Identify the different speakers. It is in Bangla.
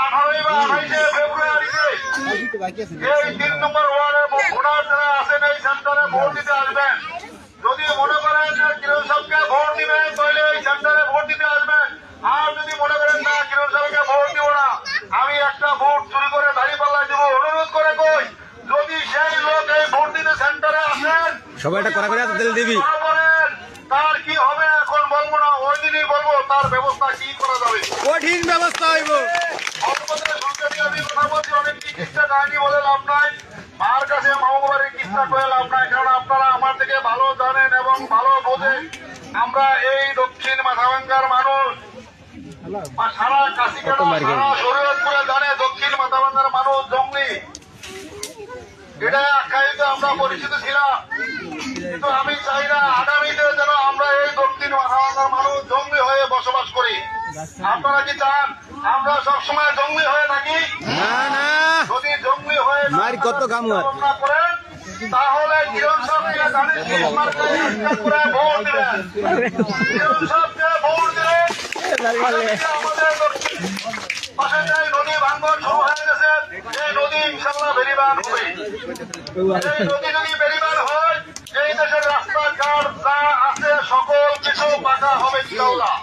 Speaker 1: 18 বা 28 ফেব্রুয়ারিতে এই 3 নম্বর ওয়ার্ডে ভোটার যারা আছেন এই সেন্টারে ভোট দিতে আসবেন। যদি মনে করেন যে কিরণ সাহেবকে ভোট দিবেন তাহলে এই সেন্টারে ভোট দিতে আসবেন। আর যদি মনে করেন না কিরণ সাহেবকে ভোট দিব না, আমি একটা ভোট চুরি করে দাঁড়িপাল্লায় দিব, অনুরোধ করে কই যদি সেই লোক এই ভোট দিতে সেন্টারে আসেন
Speaker 2: সবাইটা করা করে তেল দিবি,
Speaker 1: তার কি হবে এখন বলবো না, ওই দিনই বলবো তার ব্যবস্থা কি করা যাবে।
Speaker 2: কঠিন ব্যবস্থা হইব।
Speaker 1: অনেক চিকিৎসা কাহিনী বলে লাভ নাই, মার কাছে মামাবাড়ির কিস্তা করে লাভ নাই, কারণ আপনারা আমার থেকে ভালো জানেন এবং ভালো বোঝেন। আমরা এই দক্ষিণ মাথাভাঙ্গার মানুষ, সারা কাশিকাটা সারা শরীয়তপুরে জানে দক্ষিণ মাথাভাঙ্গার মানুষ জঙ্গলি, এটা আখ্যায়িত আমরা পরিচিত ছিলাম। কিন্তু আমি চাই না আগামীতে যেন আমরা এই দক্ষিণ মাথাভাঙ্গার মানুষ জঙ্গলি হয়ে বসবাস করি। আপনারা কি চান আমরা সবসময় জঙ্গলি হয়ে থাকি?
Speaker 2: না না,
Speaker 1: যদি জঙ্গলি হয়ে
Speaker 2: কত কাম
Speaker 1: করেন তাহলে কিরণ সাহেবকে ভোট দিবেন। কিরণ সাহেবকে ভোট দিলে আমাদের পাশে যে নদী ভাঙ্গন শুরু হয়ে গেছে, এই নদী ইনশাল্লাহ বেরিবান হবে। এই নদী যদি বেরিবান হয় এই দেশের রাস্তাঘাট যা আছে সকল কিছু পাকা হবে ইনশাল্লাহ।